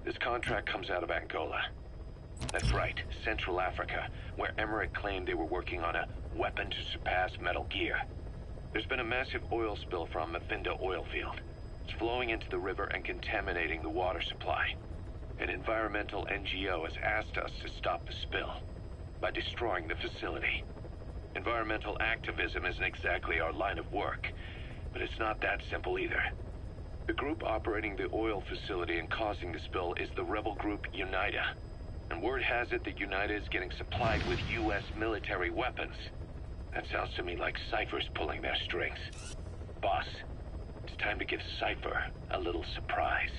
This contract comes out of Angola. That's right, Central Africa, where Emmerich claimed they were working on a weapon to surpass Metal Gear. There's been a massive oil spill from Mfinda oil field. It's flowing into the river and contaminating the water supply. An environmental NGO has asked us to stop the spill by destroying the facility. Environmental activism isn't exactly our line of work, but it's not that simple either. The group operating the oil facility and causing the spill is the rebel group UNITA. And word has it that UNITA is getting supplied with U.S. military weapons. That sounds to me like Cypher's pulling their strings. Boss, it's time to give Cypher a little surprise.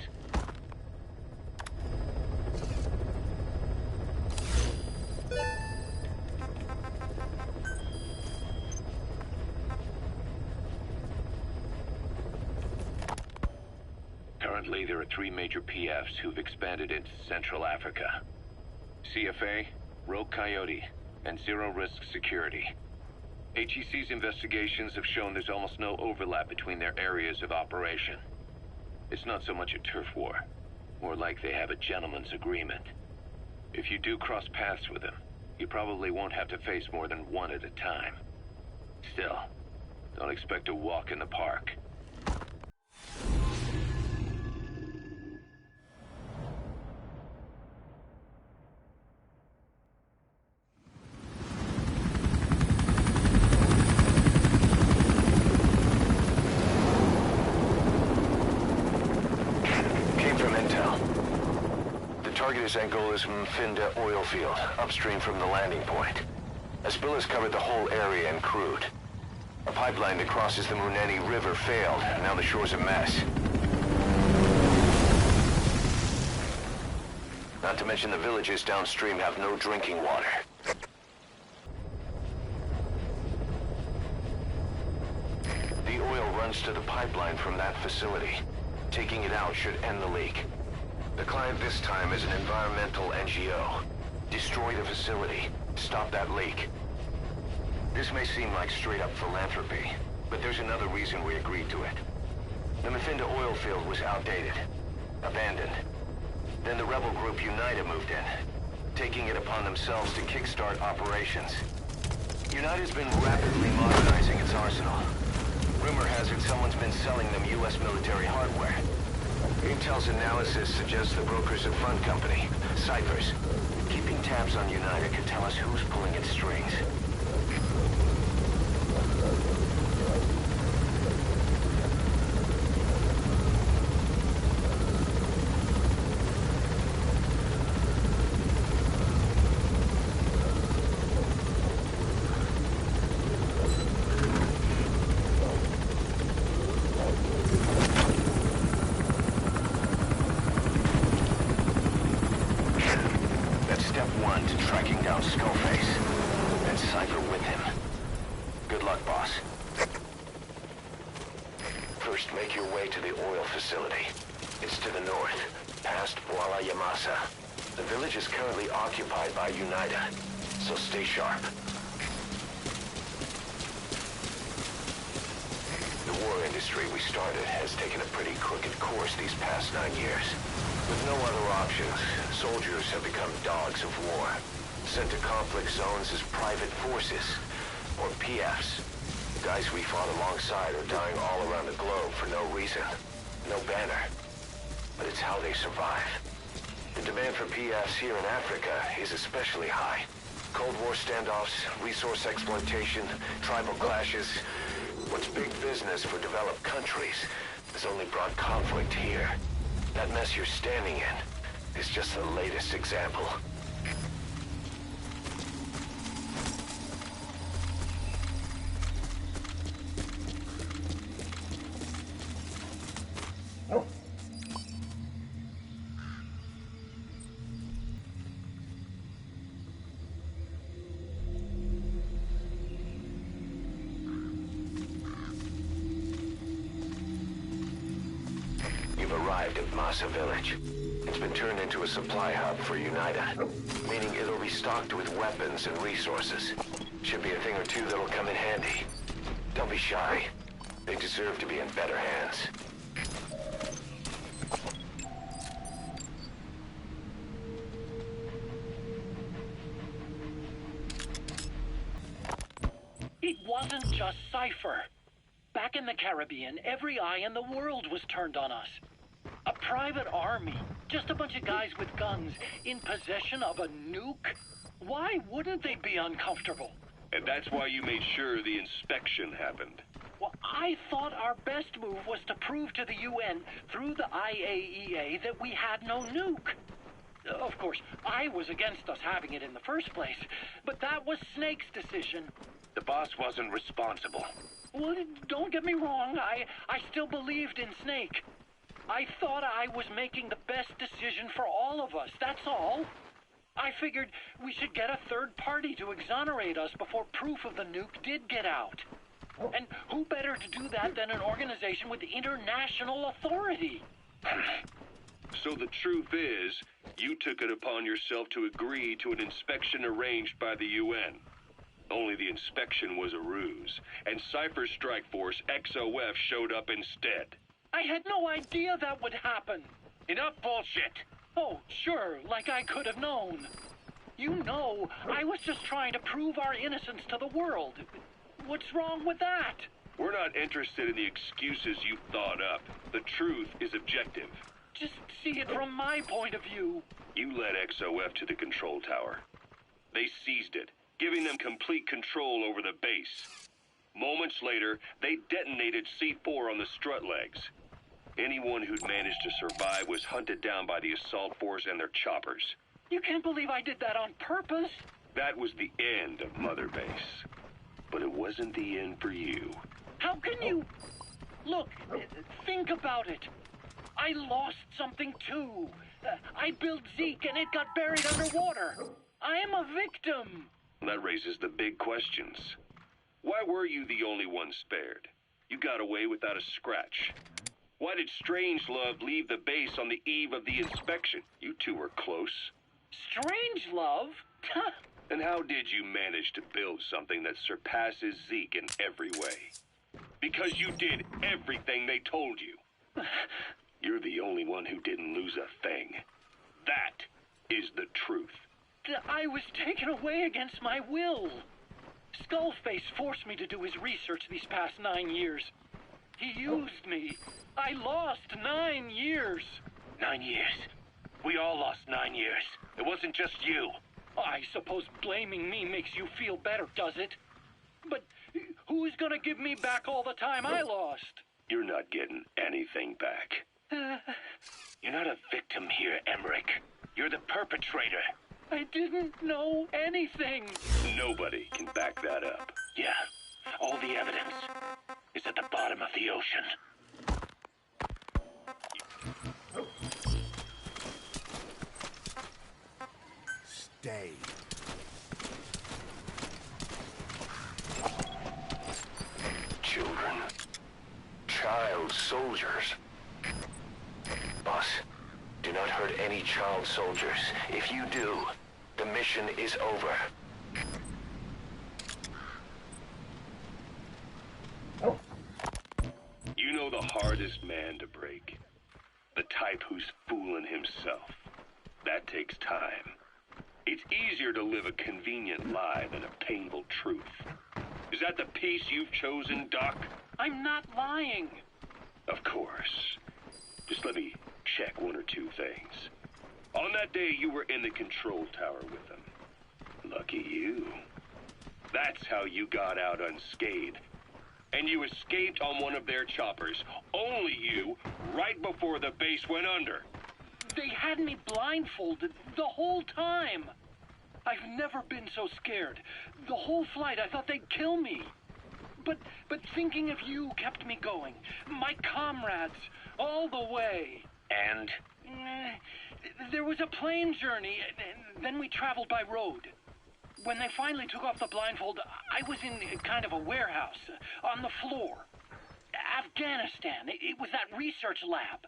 Currently, there are 3 major PFs who've expanded into Central Africa. CFA, Rogue Coyote, and Zero Risk Security. HEC's investigations have shown there's almost no overlap between their areas of operation. It's not so much a turf war, more like they have a gentleman's agreement. If you do cross paths with them, you probably won't have to face more than one at a time. Still, don't expect a walk in the park. Is Angola's Mfinda oil field, upstream from the landing point. A spill has covered the whole area and crude. A pipeline that crosses the Muneni River failed, and now the shore's a mess. Not to mention the villages downstream have no drinking water. The oil runs to the pipeline from that facility. Taking it out should end the leak. The client this time is an environmental NGO. Destroy the facility. Stop that leak. This may seem like straight-up philanthropy, but there's another reason we agreed to it. The Mfinda oil field was outdated, abandoned. Then the rebel group UNITA moved in, taking it upon themselves to kickstart operations. UNITA's been rapidly modernizing its arsenal. Rumor has it someone's been selling them U.S. military hardware. Intel's analysis suggests the broker's a front company, Cyphers. Keeping tabs on UNITA could tell us who's pulling its strings. Soldiers have become dogs of war, sent to conflict zones as private forces, or PFs. Guys we fought alongside are dying all around the globe for no reason, no banner. But it's how they survive. The demand for PFs here in Africa is especially high. Cold War standoffs, resource exploitation, tribal clashes. What's big business for developed countries has only brought conflict here. That mess you're standing in is just the latest example. You've arrived at Massa Village. It's been turned into a supply hub for UNITA, meaning it'll be stocked with weapons and resources. Should be a thing or two that'll come in handy. Don't be shy. They deserve to be in better hands. just Cypher. Back in the Caribbean, every eye in the world was turned on us. A private army, just a bunch of guys with guns, in possession of a nuke? Why wouldn't they be uncomfortable? And that's why you made sure the inspection happened. Well, I thought our best move was to prove to the UN through the IAEA that we had no nuke. Of course, I was against us having it in the first place, but that was Snake's decision. The boss wasn't responsible. Well, don't get me wrong, I still believed in Snake. I thought I was making the best decision for all of us, that's all. I figured we should get a third party to exonerate us before proof of the nuke did get out. And who better to do that than an organization with international authority? So the truth is, you took it upon yourself to agree to an inspection arranged by the UN. Only the inspection was a ruse, and Cypher's strike force, XOF, showed up instead. I had no idea that would happen. Enough bullshit! Oh, sure, like I could have known. You know, I was just trying to prove our innocence to the world. What's wrong with that? We're not interested in the excuses you thought up. The truth is objective. Just see it from my point of view. You led XOF to the control tower. They seized it, giving them complete control over the base. Moments later, they detonated C4 on the strut legs. Anyone who'd managed to survive was hunted down by the assault force and their choppers. You can't believe I did that on purpose. That was the end of Mother Base. But it wasn't the end for you. How can you... Look, think about it. I lost something too. I built Zeke and it got buried underwater. I am a victim. That raises the big questions. Why were you the only one spared? You got away without a scratch. Why did Strangelove leave the base on the eve of the inspection? You two were close. Strangelove? And how did you manage to build something that surpasses Zeke in every way? Because you did everything they told you. You're the only one who didn't lose a thing. That is the truth. I was taken away against my will. Skullface forced me to do his research these past 9 years. He used me. I lost 9 years. 9 years? We all lost 9 years. It wasn't just you. I suppose blaming me makes you feel better, does it? But who's gonna give me back all the time I lost? You're not getting anything back. You're not a victim here, Emmerich. You're the perpetrator. I didn't know anything. Nobody can back that up. Yeah, all the evidence is at the bottom of the ocean. Stay. Children. Child soldiers. Boss, do not hurt any child soldiers. If you do, the mission is over. You know the hardest man to break. The type who's fooling himself. That takes time. It's easier to live a convenient lie than a painful truth. Is that the piece you've chosen, Doc? I'm not lying. Of course. Just let me check one or two things. On that day, you were in the control tower with them. Lucky you. That's how you got out unscathed. And you escaped on one of their choppers. Only you, right before the base went under. They had me blindfolded the whole time. I've never been so scared. The whole flight, I thought they'd kill me. But thinking of you kept me going. My comrades, all the way. And? There was a plane journey, then we traveled by road. When they finally took off the blindfold, I was in kind of a warehouse, on the floor. Afghanistan, it was that research lab.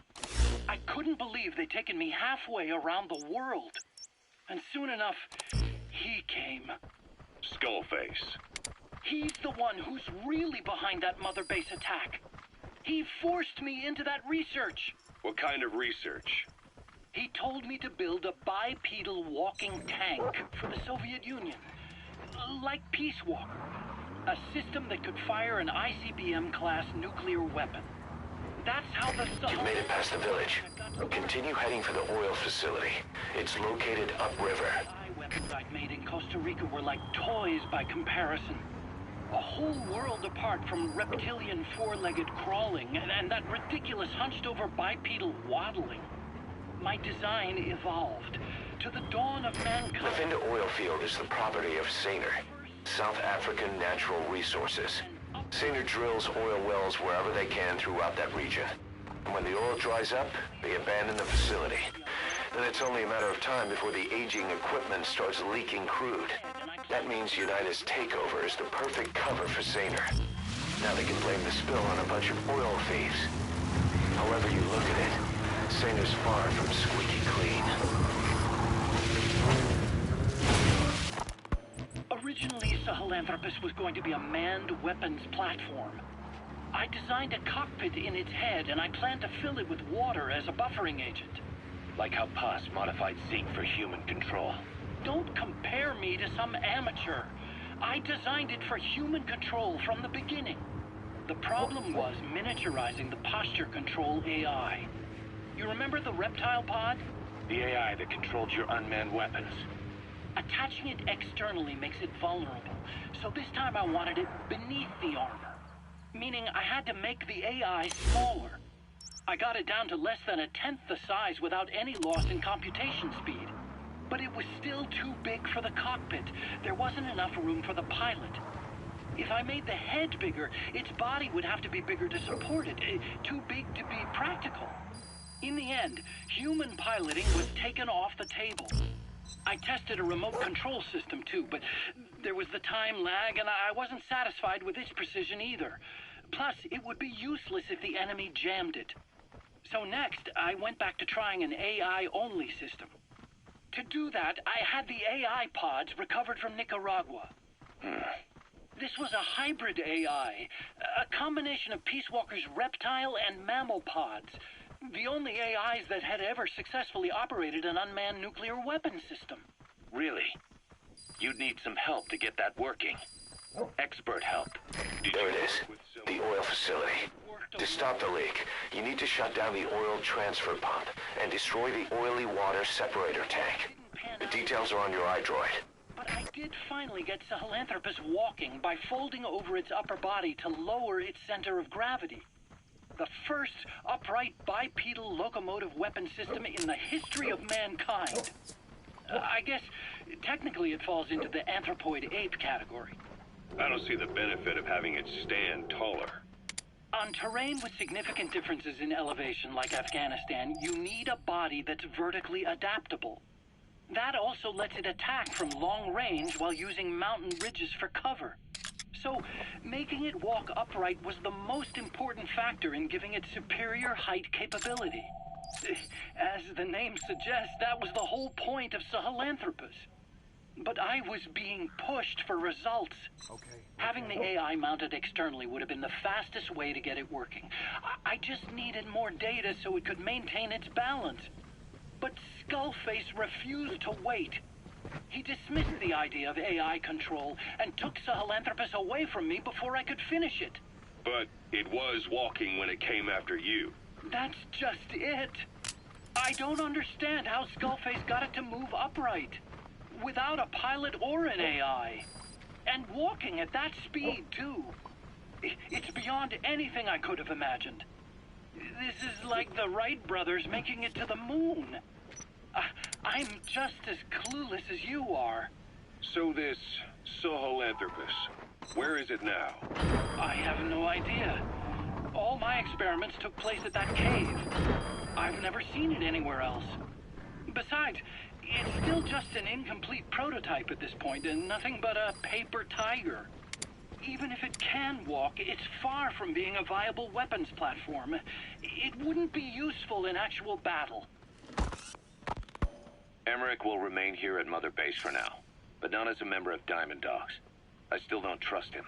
I couldn't believe they'd taken me halfway around the world. And soon enough, he came. Skullface. He's the one who's really behind that Mother Base attack. He forced me into that research. What kind of research? He told me to build a bipedal walking tank for the Soviet Union. Like Peace Walker. A system that could fire an ICBM-class nuclear weapon. That's how the... You've made it past the village. Continue heading for the oil facility. It's located upriver. AI weapons I'd made in Costa Rica were like toys by comparison. A whole world apart from reptilian four-legged crawling and that ridiculous hunched-over bipedal waddling. My design evolved to the dawn of The mankind. Finda oil field is the property of Saner, South African Natural Resources. Saner drills oil wells wherever they can throughout that region. And when the oil dries up, they abandon the facility. Then it's only a matter of time before the aging equipment starts leaking crude. That means United's takeover is the perfect cover for Saner. Now they can blame the spill on a bunch of oil thieves. However you look at it, Saner's far from squeaky clean. Originally, Sahelanthropus was going to be a manned weapons platform. I designed a cockpit in its head, and I planned to fill it with water as a buffering agent. Like how Paz modified Zeke for human control. Don't compare me to some amateur. I designed it for human control from the beginning. The problem was miniaturizing the posture control AI. You remember the reptile pod? The AI that controlled your unmanned weapons. Attaching it externally makes it vulnerable, so this time I wanted it beneath the armor. Meaning I had to make the AI smaller. I got it down to less than 1/10 the size without any loss in computation speed. But it was still too big for the cockpit. There wasn't enough room for the pilot. If I made the head bigger, its body would have to be bigger to support it. Too big to be practical. In the end, human piloting was taken off the table. I tested a remote control system too, but there was the time lag and I wasn't satisfied with its precision either. Plus, it would be useless if the enemy jammed it. So next, I went back to trying an AI-only system. To do that, I had the AI pods recovered from Nicaragua. This was a hybrid AI, a combination of Peace Walker's reptile and mammal pods. The only AIs that had ever successfully operated an unmanned nuclear weapon system. Really? You'd need some help to get that working. Expert help. There it is, the oil facility. To stop the leak, you need to shut down the oil transfer pump and destroy the oily water separator tank. The details are on your iDroid. But I did finally get Sahelanthropus walking by folding over its upper body to lower its center of gravity. The first upright bipedal locomotive weapon system in the history of mankind. I guess, technically it falls into the anthropoid ape category. I don't see the benefit of having it stand taller. On terrain with significant differences in elevation like Afghanistan, you need a body that's vertically adaptable. That also lets it attack from long range while using mountain ridges for cover. So, making it walk upright was the most important factor in giving it superior height capability. As the name suggests, that was the whole point of Sahelanthropus. But I was being pushed for results. Okay. Having the AI mounted externally would have been the fastest way to get it working. I just needed more data so it could maintain its balance. But Skullface refused to wait. He dismissed the idea of AI control and took Sahelanthropus away from me before I could finish it. But it was walking when it came after you. That's just it. I don't understand how Skullface got it to move upright, without a pilot or an AI. And walking at that speed, too. It's beyond anything I could have imagined. This is like the Wright brothers making it to the moon. I'm just as clueless as you are. So this Sahelanthropus, where is it now? I have no idea. All my experiments took place at that cave. I've never seen it anywhere else. Besides, it's still just an incomplete prototype at this point, and nothing but a paper tiger. Even if it can walk, it's far from being a viable weapons platform. It wouldn't be useful in actual battle. Emmerich will remain here at Mother Base for now, but not as a member of Diamond Dogs. I still don't trust him.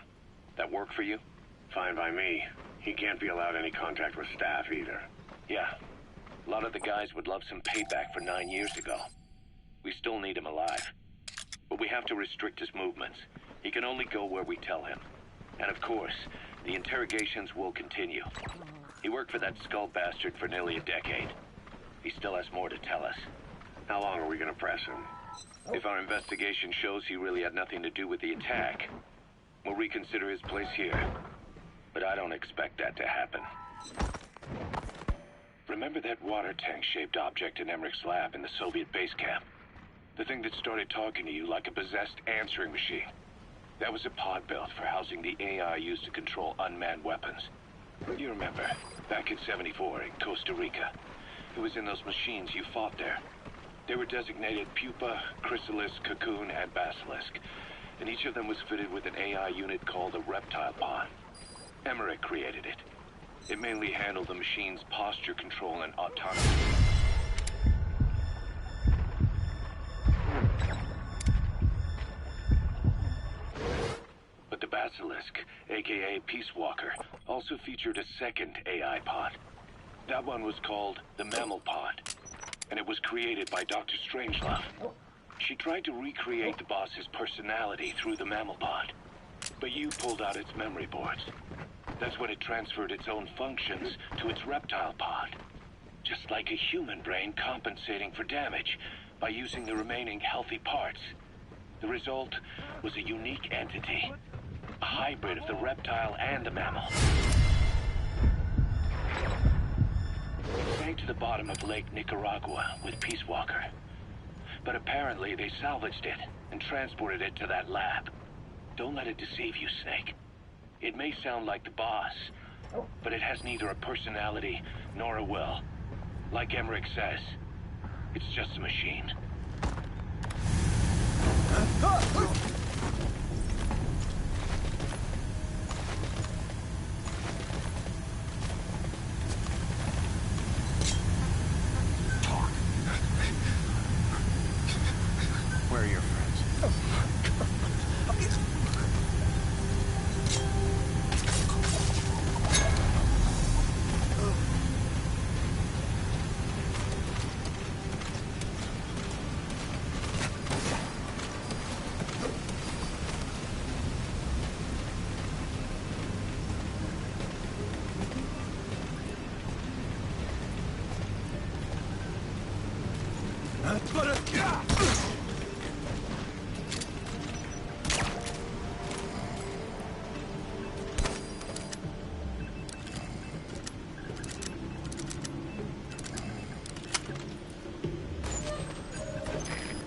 That work for you? Fine by me. He can't be allowed any contact with staff either. Yeah. A lot of the guys would love some payback for 9 years ago. We still need him alive. But we have to restrict his movements. He can only go where we tell him. And of course, the interrogations will continue. He worked for that skull bastard for nearly a decade. He still has more to tell us. How long are we gonna press him? If our investigation shows he really had nothing to do with the attack, we'll reconsider his place here. But I don't expect that to happen. Remember that water tank-shaped object in Emmerich's lab in the Soviet base camp? The thing that started talking to you like a possessed answering machine. That was a pod built for housing the AI used to control unmanned weapons. You remember, back in '74 in Costa Rica. It was in those machines you fought there. They were designated Pupa, Chrysalis, Cocoon, and Basilisk. And each of them was fitted with an AI unit called a reptile pod. Emmerich created it. It mainly handled the machine's posture control and autonomy. But the Basilisk, aka Peace Walker, also featured a second AI pod. That one was called the Mammal Pod, and it was created by Dr. Strangelove. She tried to recreate the boss's personality through the Mammal Pod, but you pulled out its memory boards. That's when it transferred its own functions to its reptile pod. Just like a human brain compensating for damage by using the remaining healthy parts. The result was a unique entity, a hybrid of the reptile and the mammal. It sank to the bottom of Lake Nicaragua with Peace Walker. But apparently they salvaged it and transported it to that lab. Don't let it deceive you, Snake. It may sound like the boss, but it has neither a personality nor a will. Like Emmerich says, it's just a machine. Where are your friends?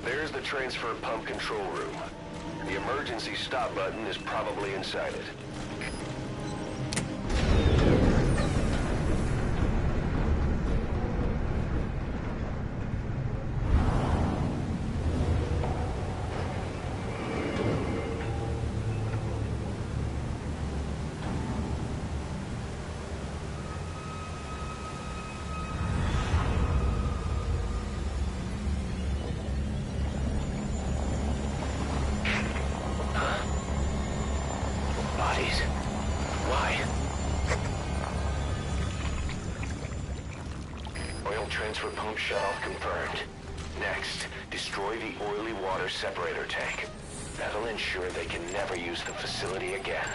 There's the transfer pump control room. The emergency stop button is probably inside it. Bodies? Why? Oil transfer pump shutoff confirmed. Next, destroy the oily water separator tank. That'll ensure they can never use the facility again.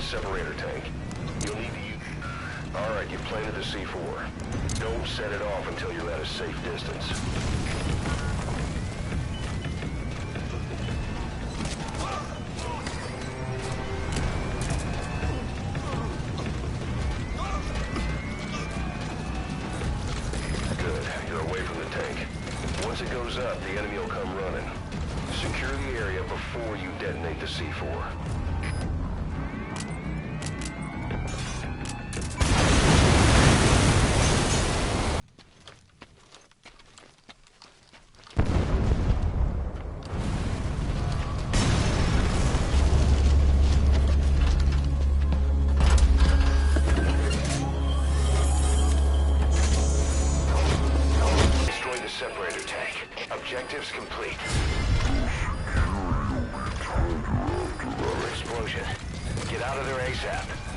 separator tank. You'll need to use... Alright, you planted the C4. Don't set it off until you're at a safe distance. Good, you're away from the tank. Once it goes up, the enemy will come running. Secure the area before you detonate the C4. Separator tank. Objectives complete. Explosion. Get out of there ASAP.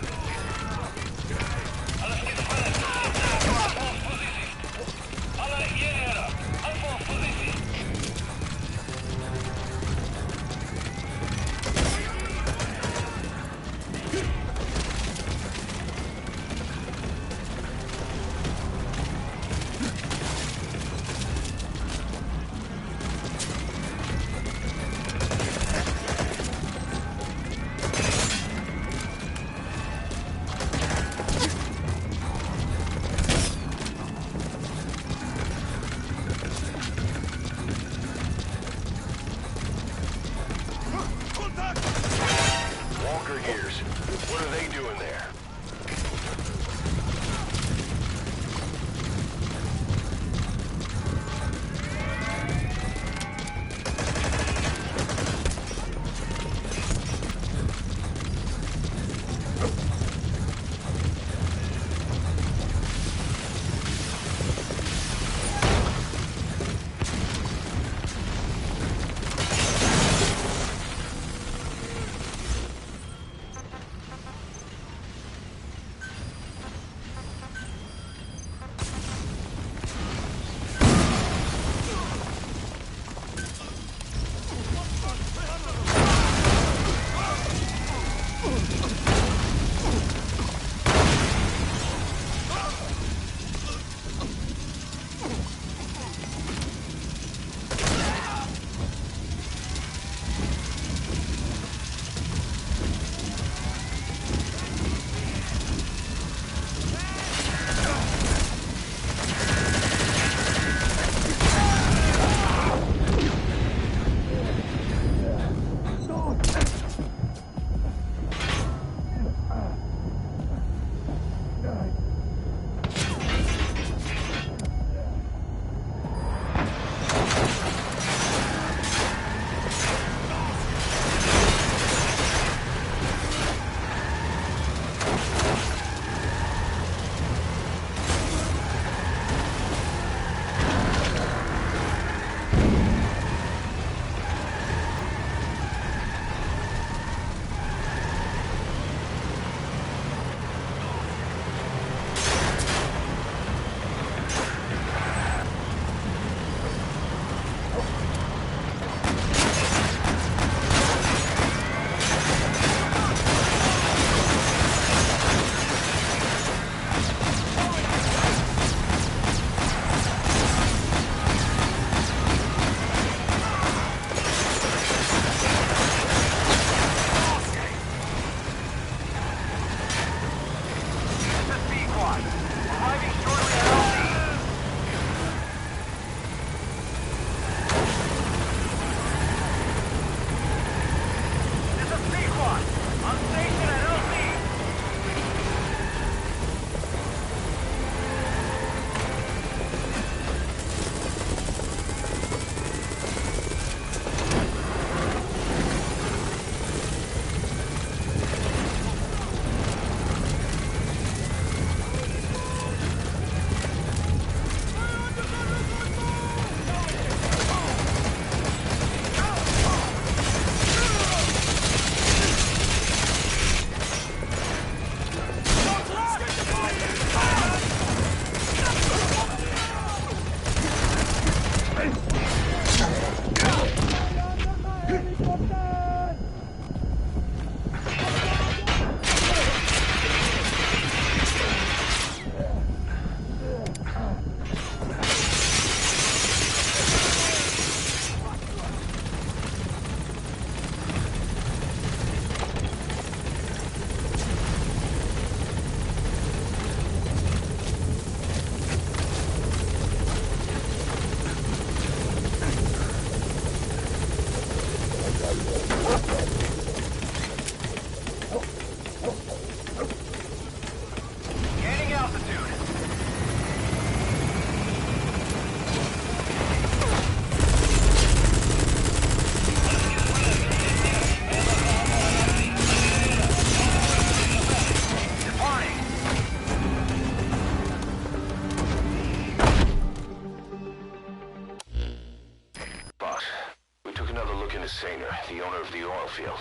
Saner, the owner of the oil field.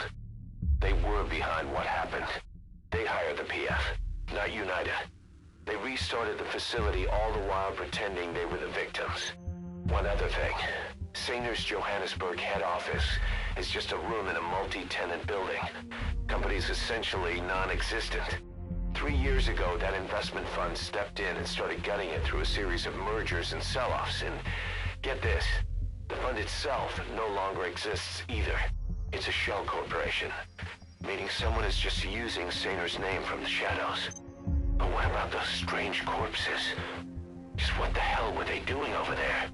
They were behind what happened. They hired the PF, not United. They restarted the facility all the while pretending they were the victims. One other thing. Saner's Johannesburg head office is just a room in a multi-tenant building. Company's essentially non-existent. 3 years ago, that investment fund stepped in and started gutting it through a series of mergers and sell-offs. And get this, the fund itself no longer exists either. It's a shell corporation, meaning someone is just using Saner's name from the shadows. But what about those strange corpses? Just what the hell were they doing over there?